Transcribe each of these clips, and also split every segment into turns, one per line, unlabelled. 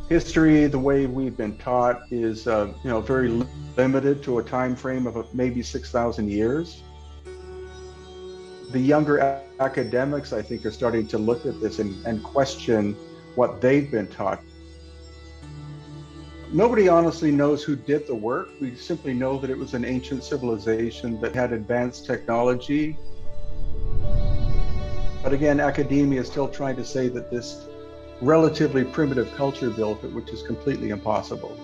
History, the way we've been taught, is very limited to a time frame of maybe 6,000 years. The younger academics, I think, are starting to look at this and question what they've been taught. Nobody honestly knows who did the work. We simply know that it was an ancient civilization that had advanced technology. But again, academia is still trying to say that this relatively primitive culture built it, which is completely impossible.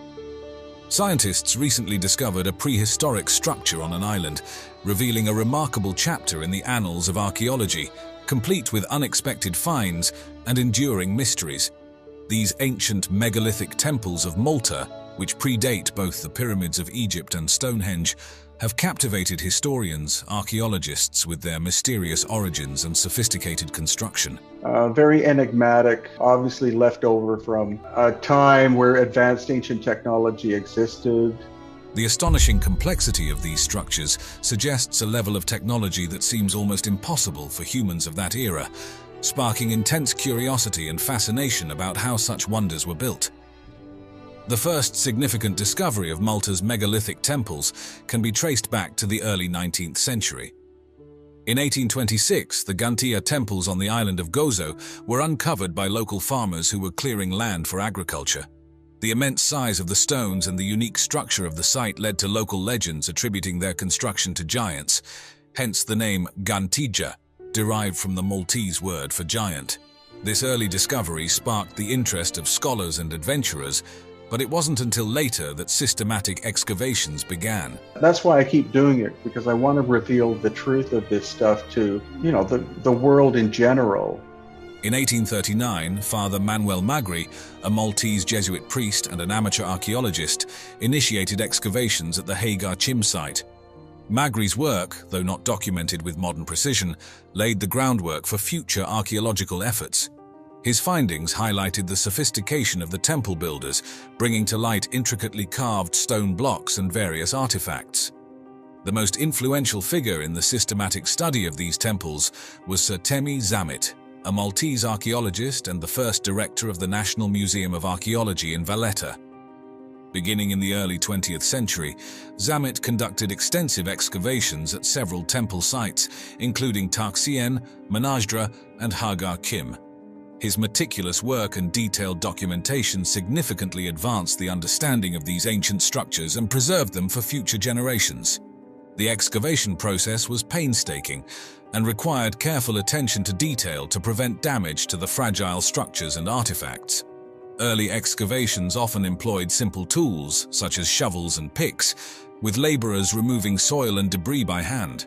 Scientists recently discovered a prehistoric structure on an island, revealing a remarkable chapter in the annals of archaeology, complete with unexpected finds and enduring mysteries. These ancient megalithic temples of Malta, which predate both the pyramids of Egypt and Stonehenge, have captivated historians, archaeologists with their mysterious origins and sophisticated construction.
Very enigmatic, obviously left over from a time where advanced ancient technology existed.
The astonishing complexity of these structures suggests a level of technology that seems almost impossible for humans of that era, sparking intense curiosity and fascination about how such wonders were built. The first significant discovery of Malta's megalithic temples can be traced back to the early 19th century. In 1826, the Gantia temples on the island of Gozo were uncovered by local farmers who were clearing land for agriculture. The immense size of the stones and the unique structure of the site led to local legends attributing their construction to giants, hence the name Gantija, derived from the Maltese word for giant. This early discovery sparked the interest of scholars and adventurers, but it wasn't until later that systematic excavations began.
That's why I keep doing it, because I want to reveal the truth of this stuff to, the world in general.
In 1839, Father Manuel Magri, a Maltese Jesuit priest and an amateur archaeologist, initiated excavations at the Hagar Chim site. Magri's work, though not documented with modern precision, laid the groundwork for future archaeological efforts. His findings highlighted the sophistication of the temple builders, bringing to light intricately carved stone blocks and various artifacts. The most influential figure in the systematic study of these temples was Sir Temi Zamit, a Maltese archaeologist and the first director of the National Museum of Archaeology in Valletta. Beginning in the early 20th century, Zamit conducted extensive excavations at several temple sites, including Tarksien, Menajdra, and Hagar Kim. His meticulous work and detailed documentation significantly advanced the understanding of these ancient structures and preserved them for future generations. The excavation process was painstaking and required careful attention to detail to prevent damage to the fragile structures and artifacts. Early excavations often employed simple tools, such as shovels and picks, with laborers removing soil and debris by hand.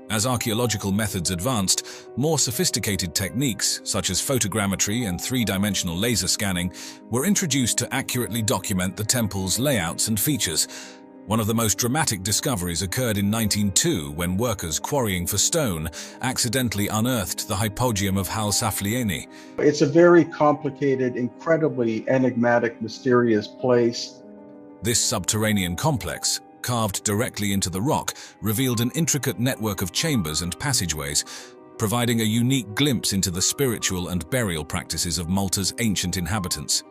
As archaeological methods advanced, more sophisticated techniques, such as photogrammetry and three-dimensional laser scanning, were introduced to accurately document the temple's layouts and features. One of the most dramatic discoveries occurred in 1902 when workers quarrying for stone accidentally unearthed the Hypogeum of Hal Saflieni.
It's a very complicated, incredibly enigmatic, mysterious place.
This subterranean complex, carved directly into the rock, revealed an intricate network of chambers and passageways, providing a unique glimpse into the spiritual and burial practices of Malta's ancient inhabitants.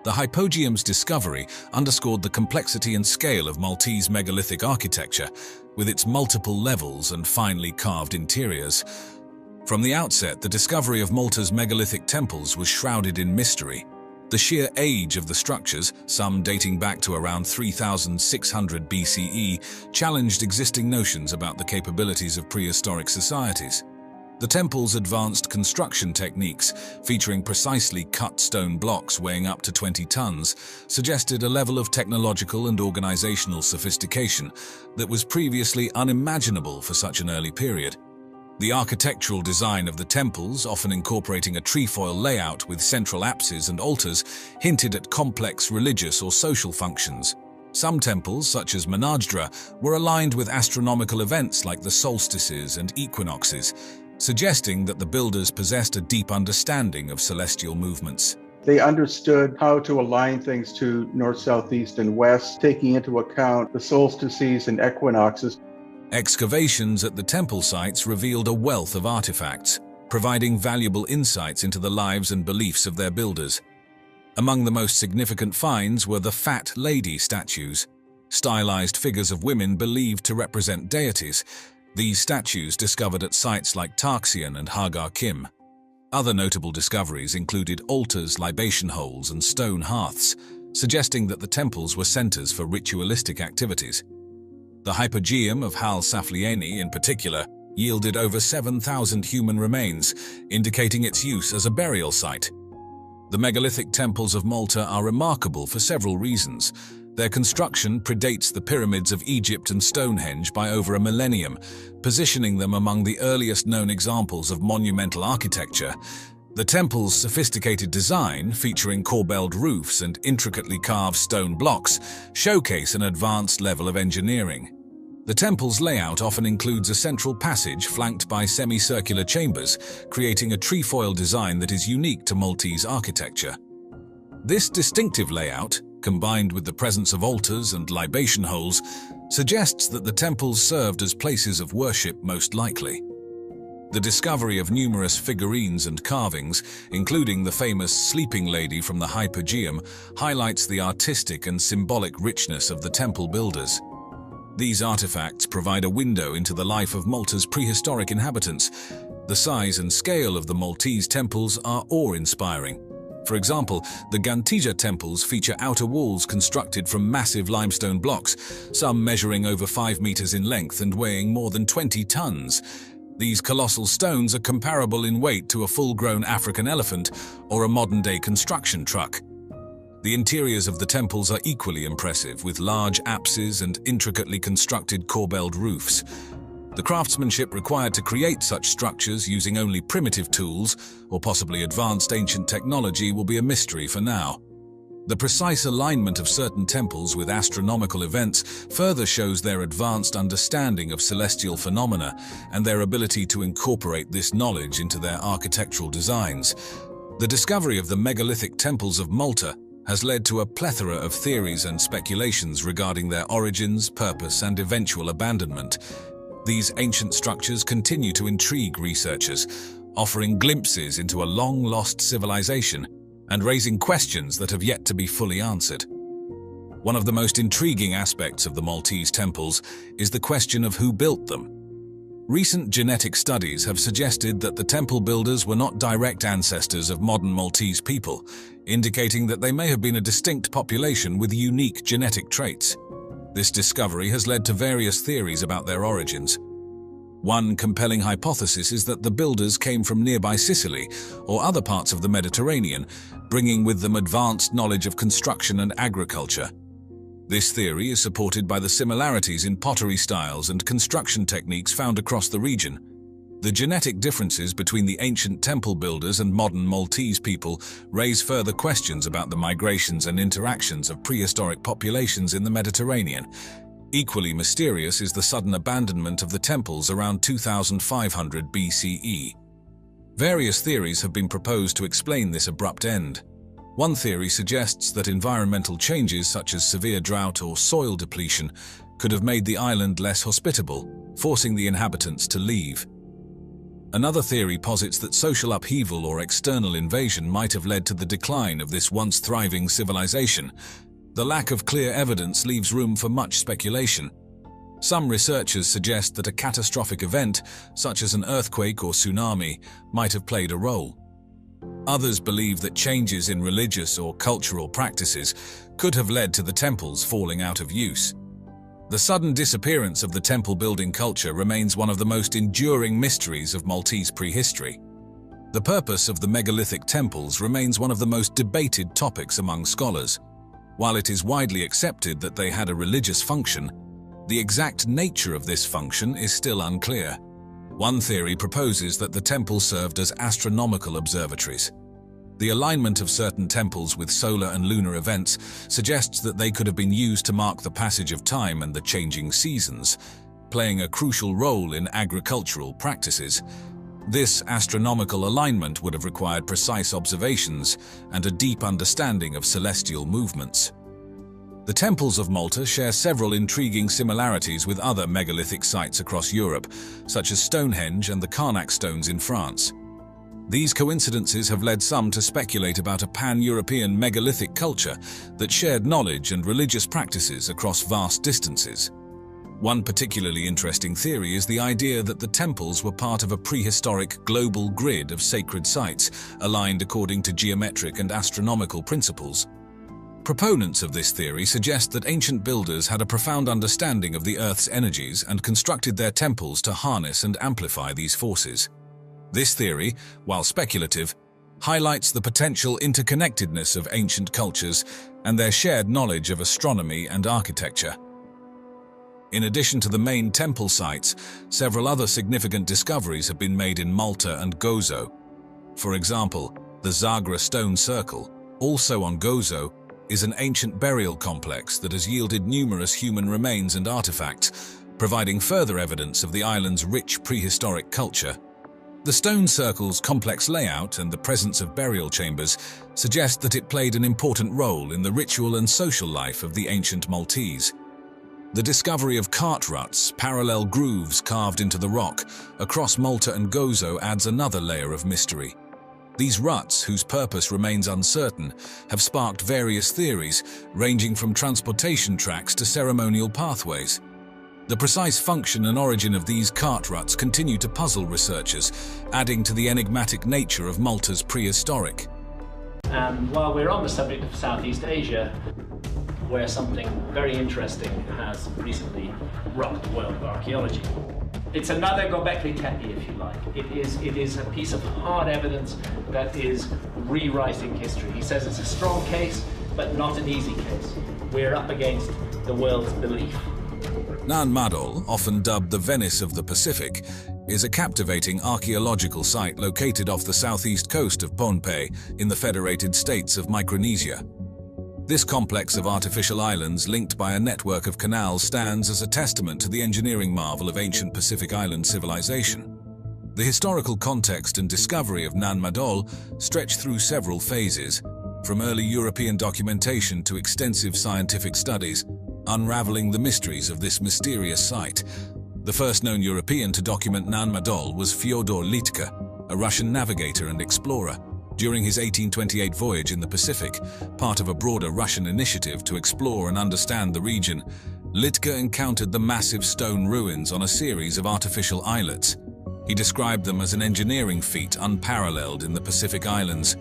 The Hypogeum's discovery underscored the complexity and scale of Maltese megalithic architecture, with its multiple levels and finely carved interiors. From the outset, the discovery of Malta's megalithic temples was shrouded in mystery. The sheer age of the structures, some dating back to around 3,600 BCE, challenged existing notions about the capabilities of prehistoric societies. The temple's advanced construction techniques, featuring precisely cut stone blocks weighing up to 20 tons, suggested a level of technological and organizational sophistication that was previously unimaginable for such an early period. The architectural design of the temples, often incorporating a trefoil layout with central apses and altars, hinted at complex religious or social functions. Some temples, such as Menajdra, were aligned with astronomical events like the solstices and equinoxes, suggesting that the builders possessed a deep understanding of celestial movements.
They understood how to align things to north, south, east, and west, taking into account the solstices and equinoxes.
Excavations at the temple sites revealed a wealth of artifacts, providing valuable insights into the lives and beliefs of their builders. Among the most significant finds were the Fat Lady statues, stylized figures of women believed to represent deities. These statues discovered at sites like Tarxian and Hypogeum. Other notable discoveries included altars, libation holes, and stone hearths, suggesting that the temples were centers for ritualistic activities. The Hypogeum of Hal Saflieni, in particular, yielded over 7,000 human remains, indicating its use as a burial site. The megalithic temples of Malta are remarkable for several reasons. Their construction predates the pyramids of Egypt and Stonehenge by over a millennium, positioning them among the earliest known examples of monumental architecture. The temple's sophisticated design, featuring corbelled roofs and intricately carved stone blocks, showcase an advanced level of engineering. The temple's layout often includes a central passage flanked by semicircular chambers, creating a trefoil design that is unique to Maltese architecture. This distinctive layout, combined with the presence of altars and libation holes, suggests that the temples served as places of worship most likely. The discovery of numerous figurines and carvings, including the famous sleeping lady from the Hypogeum, highlights the artistic and symbolic richness of the temple builders. These artifacts provide a window into the life of Malta's prehistoric inhabitants. The size and scale of the Maltese temples are awe-inspiring. For example, the Gantija temples feature outer walls constructed from massive limestone blocks, some measuring over 5 meters in length and weighing more than 20 tons. These colossal stones are comparable in weight to a full-grown African elephant or a modern-day construction truck. The interiors of the temples are equally impressive, with large apses and intricately constructed corbelled roofs. The craftsmanship required to create such structures using only primitive tools, or possibly advanced ancient technology, will be a mystery for now. The precise alignment of certain temples with astronomical events further shows their advanced understanding of celestial phenomena and their ability to incorporate this knowledge into their architectural designs. The discovery of the megalithic temples of Malta has led to a plethora of theories and speculations regarding their origins, purpose, and eventual abandonment. These ancient structures continue to intrigue researchers, offering glimpses into a long-lost civilization and raising questions that have yet to be fully answered. One of the most intriguing aspects of the Maltese temples is the question of who built them. Recent genetic studies have suggested that the temple builders were not direct ancestors of modern Maltese people, indicating that they may have been a distinct population with unique genetic traits. This discovery has led to various theories about their origins. One compelling hypothesis is that the builders came from nearby Sicily or other parts of the Mediterranean, bringing with them advanced knowledge of construction and agriculture. This theory is supported by the similarities in pottery styles and construction techniques found across the region. The genetic differences between the ancient temple builders and modern Maltese people raise further questions about the migrations and interactions of prehistoric populations in the Mediterranean. Equally mysterious is the sudden abandonment of the temples around 2500 BCE. Various theories have been proposed to explain this abrupt end. One theory suggests that environmental changes such as severe drought or soil depletion could have made the island less hospitable, forcing the inhabitants to leave. Another theory posits that social upheaval or external invasion might have led to the decline of this once thriving civilization. The lack of clear evidence leaves room for much speculation. Some researchers suggest that a catastrophic event, such as an earthquake or tsunami, might have played a role. Others believe that changes in religious or cultural practices could have led to the temples falling out of use. The sudden disappearance of the temple-building culture remains one of the most enduring mysteries of Maltese prehistory. The purpose of the megalithic temples remains one of the most debated topics among scholars. While it is widely accepted that they had a religious function, the exact nature of this function is still unclear. One theory proposes that the temples served as astronomical observatories. The alignment of certain temples with solar and lunar events suggests that they could have been used to mark the passage of time and the changing seasons, playing a crucial role in agricultural practices. This astronomical alignment would have required precise observations and a deep understanding of celestial movements. The temples of Malta share several intriguing similarities with other megalithic sites across Europe, such as Stonehenge and the Karnak stones in France. These coincidences have led some to speculate about a pan-European megalithic culture that shared knowledge and religious practices across vast distances. One particularly interesting theory is the idea that the temples were part of a prehistoric global grid of sacred sites, aligned according to geometric and astronomical principles. Proponents of this theory suggest that ancient builders had a profound understanding of the Earth's energies and constructed their temples to harness and amplify these forces. This theory, while speculative, highlights the potential interconnectedness of ancient cultures and their shared knowledge of astronomy and architecture. In addition to the main temple sites, several other significant discoveries have been made in Malta and Gozo. For example, the Zagra stone circle, also on Gozo, is an ancient burial complex that has yielded numerous human remains and artifacts, providing further evidence of the island's rich prehistoric culture. The stone circle's complex layout and the presence of burial chambers suggest that it played an important role in the ritual and social life of the ancient Maltese. The discovery of cart ruts, parallel grooves carved into the rock, across Malta and Gozo adds another layer of mystery. These ruts, whose purpose remains uncertain, have sparked various theories, ranging from transportation tracks to ceremonial pathways. The precise function and origin of these cart ruts continue to puzzle researchers, adding to the enigmatic nature of Malta's prehistoric.
And while we're on the subject of Southeast Asia, where something very interesting has recently rocked the world of archaeology. It's another Göbekli Tepe, if you like. It is a piece of hard evidence that is rewriting history. He says it's a strong case, but not an easy case. We're up against the world's belief.
Nan Madol, often dubbed the Venice of the Pacific, is a captivating archaeological site located off the southeast coast of Pohnpei in the Federated States of Micronesia. This complex of artificial islands linked by a network of canals stands as a testament to the engineering marvel of ancient Pacific island civilization. The historical context and discovery of Nan Madol stretch through several phases, from early European documentation to extensive scientific studies, unraveling the mysteries of this mysterious site. The first known European to document Nan Madol was Fyodor Litka, a Russian navigator and explorer. During his 1828 voyage in the Pacific, part of a broader Russian initiative to explore and understand the region, Litka encountered the massive stone ruins on a series of artificial islets. He described them as an engineering feat unparalleled in the Pacific Islands.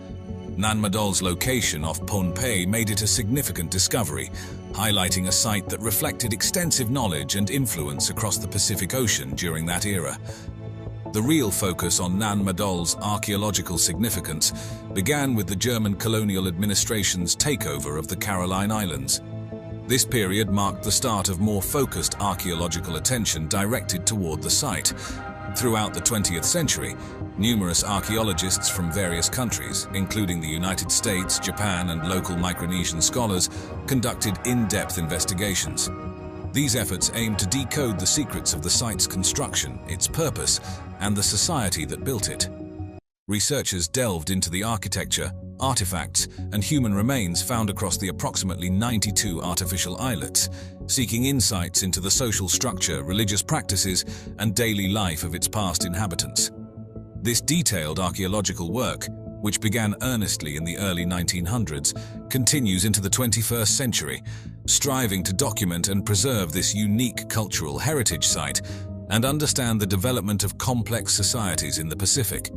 Nan Madol's location off Pohnpei made it a significant discovery, highlighting a site that reflected extensive knowledge and influence across the Pacific Ocean during that era. The real focus on Nan Madol's archaeological significance began with the German colonial administration's takeover of the Caroline Islands. This period marked the start of more focused archaeological attention directed toward the site. Throughout the 20th century, numerous archaeologists from various countries, including the United States, Japan, and local Micronesian scholars, conducted in-depth investigations. These efforts aimed to decode the secrets of the site's construction, its purpose, and the society that built it. Researchers delved into the architecture, artifacts, and human remains found across the approximately 92 artificial islets, seeking insights into the social structure, religious practices, and daily life of its past inhabitants. This detailed archaeological work, which began earnestly in the early 1900s, continues into the 21st century, striving to document and preserve this unique cultural heritage site and understand the development of complex societies in the Pacific.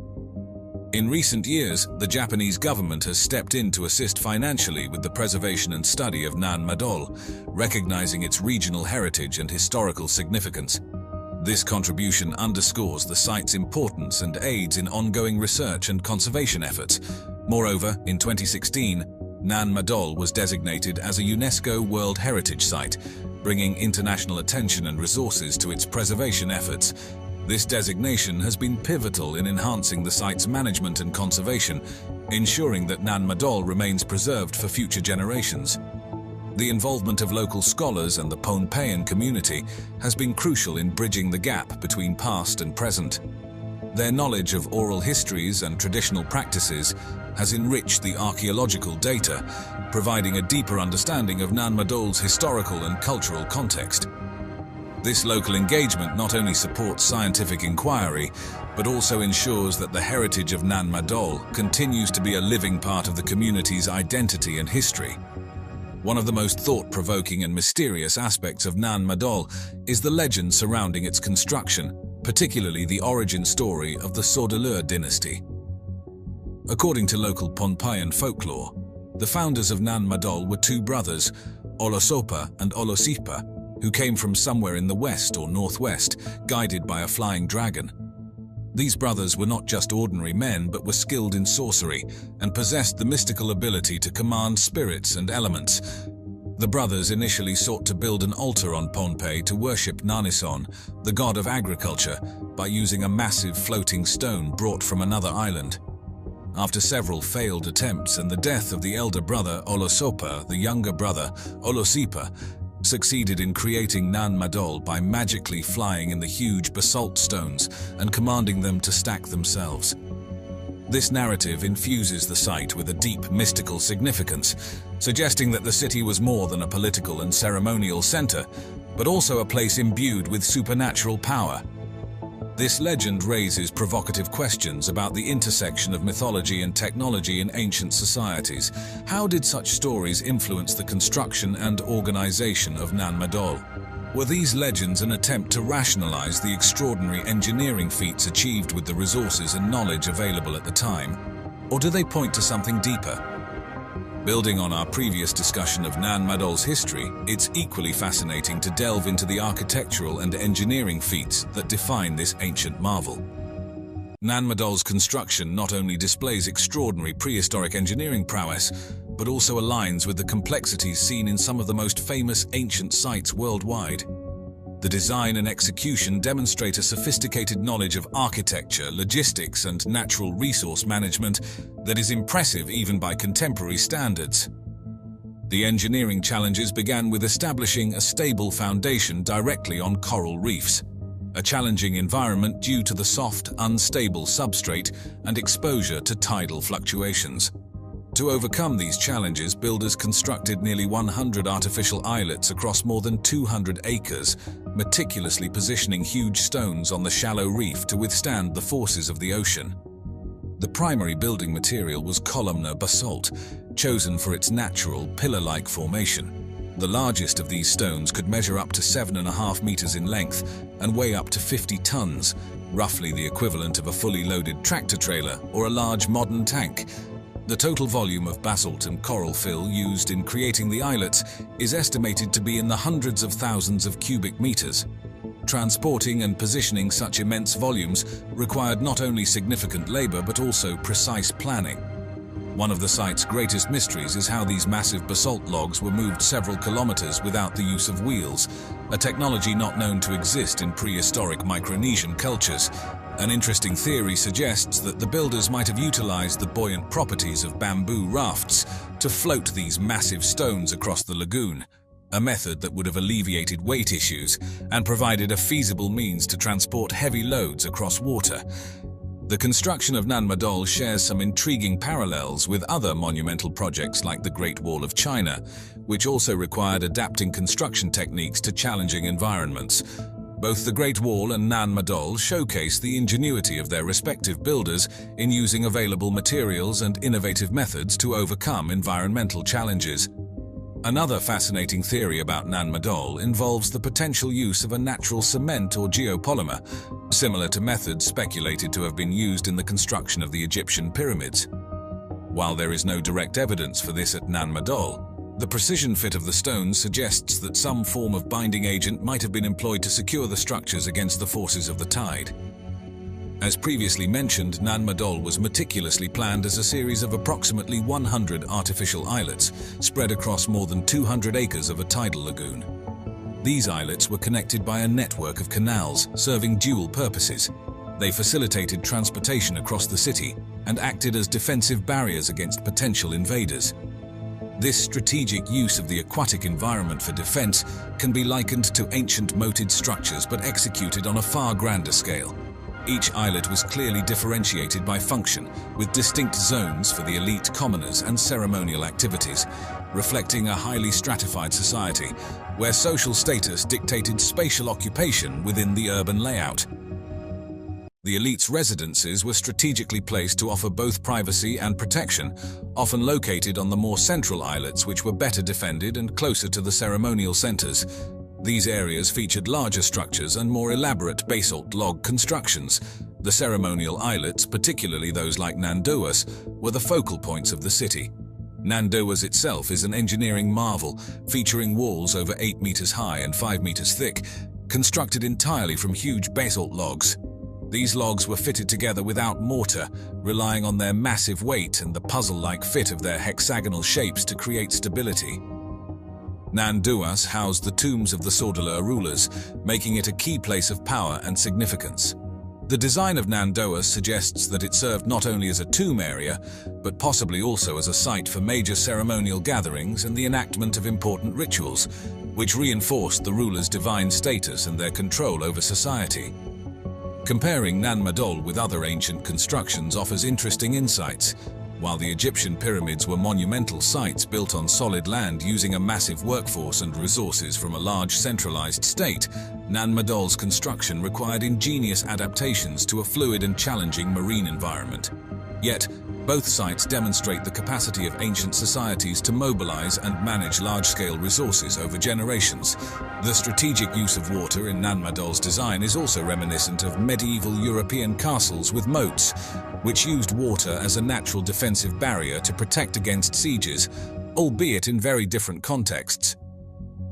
In recent years, the Japanese government has stepped in to assist financially with the preservation and study of Nan Madol, recognizing its regional heritage and historical significance. This contribution underscores the site's importance and aids in ongoing research and conservation efforts. Moreover, in 2016, Nan Madol was designated as a UNESCO World Heritage Site, bringing international attention and resources to its preservation efforts. This designation has been pivotal in enhancing the site's management and conservation, ensuring that Nan Madol remains preserved for future generations. The involvement of local scholars and the Pohnpeian community has been crucial in bridging the gap between past and present. Their knowledge of oral histories and traditional practices has enriched the archaeological data, providing a deeper understanding of Nan Madol's historical and cultural context. This local engagement not only supports scientific inquiry, but also ensures that the heritage of Nan Madol continues to be a living part of the community's identity and history. One of the most thought-provoking and mysterious aspects of Nan Madol is the legend surrounding its construction, particularly the origin story of the Sordeleur dynasty. According to local Pohnpeian folklore, the founders of Nan Madol were two brothers, Olosopa and Olosipa, who came from somewhere in the west or northwest, guided by a flying dragon. These brothers were not just ordinary men, but were skilled in sorcery and possessed the mystical ability to command spirits and elements. The brothers initially sought to build an altar on Pohnpei to worship Nanison, the god of agriculture, by using a massive floating stone brought from another island. After several failed attempts and the death of the elder brother Olosopa, the younger brother Olosipa succeeded in creating Nan Madol by magically flying in the huge basalt stones and commanding them to stack themselves. This narrative infuses the site with a deep mystical significance, suggesting that the city was more than a political and ceremonial center, but also a place imbued with supernatural power. This legend raises provocative questions about the intersection of mythology and technology in ancient societies. How did such stories influence the construction and organization of Nan Madol? Were these legends an attempt to rationalize the extraordinary engineering feats achieved with the resources and knowledge available at the time? Or do they point to something deeper? Building on our previous discussion of Nan Madol's history, it's equally fascinating to delve into the architectural and engineering feats that define this ancient marvel. Nan Madol's construction not only displays extraordinary prehistoric engineering prowess, but also aligns with the complexities seen in some of the most famous ancient sites worldwide. The design and execution demonstrate a sophisticated knowledge of architecture, logistics, and natural resource management that is impressive even by contemporary standards. The engineering challenges began with establishing a stable foundation directly on coral reefs, a challenging environment due to the soft, unstable substrate and exposure to tidal fluctuations. To overcome these challenges, builders constructed nearly 100 artificial islets across more than 200 acres, meticulously positioning huge stones on the shallow reef to withstand the forces of the ocean. The primary building material was columnar basalt, chosen for its natural, pillar-like formation. The largest of these stones could measure up to 7.5 meters in length and weigh up to 50 tons, roughly the equivalent of a fully loaded tractor trailer or a large modern tank. The total volume of basalt and coral fill used in creating the islets is estimated to be in the hundreds of thousands of cubic meters. Transporting and positioning such immense volumes required not only significant labor but also precise planning. One of the site's greatest mysteries is how these massive basalt logs were moved several kilometers without the use of wheels, a technology not known to exist in prehistoric Micronesian cultures. An interesting theory suggests that the builders might have utilized the buoyant properties of bamboo rafts to float these massive stones across the lagoon, a method that would have alleviated weight issues and provided a feasible means to transport heavy loads across water. The construction of Nan Madol shares some intriguing parallels with other monumental projects like the Great Wall of China, which also required adapting construction techniques to challenging environments. Both the Great Wall and Nan Madol showcase the ingenuity of their respective builders in using available materials and innovative methods to overcome environmental challenges. Another fascinating theory about Nan Madol involves the potential use of a natural cement or geopolymer, similar to methods speculated to have been used in the construction of the Egyptian pyramids. While there is no direct evidence for this at Nan Madol, the precision fit of the stones suggests that some form of binding agent might have been employed to secure the structures against the forces of the tide. As previously mentioned, Nan Madol was meticulously planned as a series of approximately 100 artificial islets spread across more than 200 acres of a tidal lagoon. These islets were connected by a network of canals serving dual purposes. They facilitated transportation across the city and acted as defensive barriers against potential invaders. This strategic use of the aquatic environment for defense can be likened to ancient moated structures but executed on a far grander scale. Each islet was clearly differentiated by function, with distinct zones for the elite commoners and ceremonial activities, reflecting a highly stratified society, where social status dictated spatial occupation within the urban layout. The elite's residences were strategically placed to offer both privacy and protection, often located on the more central islets which were better defended and closer to the ceremonial centers. These areas featured larger structures and more elaborate basalt log constructions. The ceremonial islets, particularly those like Nan Madol, were the focal points of the city. Nan Madol itself is an engineering marvel, featuring walls over 8 meters high and 5 meters thick, constructed entirely from huge basalt logs. These logs were fitted together without mortar, relying on their massive weight and the puzzle-like fit of their hexagonal shapes to create stability. Nan Madol housed the tombs of the Sordala rulers, making it a key place of power and significance. The design of Nan Madol suggests that it served not only as a tomb area, but possibly also as a site for major ceremonial gatherings and the enactment of important rituals, which reinforced the rulers' divine status and their control over society. Comparing Nan Madol with other ancient constructions offers interesting insights. While the Egyptian pyramids were monumental sites built on solid land using a massive workforce and resources from a large centralized state, Nan Madol's construction required ingenious adaptations to a fluid and challenging marine environment. Yet, both sites demonstrate the capacity of ancient societies to mobilize and manage large-scale resources over generations. The strategic use of water in Nan Madol's design is also reminiscent of medieval European castles with moats, which used water as a natural defensive barrier to protect against sieges, albeit in very different contexts.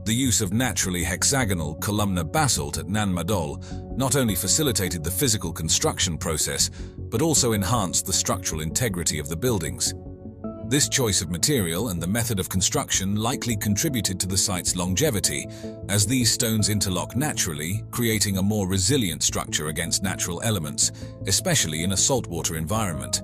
The use of naturally hexagonal columnar basalt at Nan Madol not only facilitated the physical construction process, but also enhanced the structural integrity of the buildings. This choice of material and the method of construction likely contributed to the site's longevity, as these stones interlock naturally, creating a more resilient structure against natural elements, especially in a saltwater environment.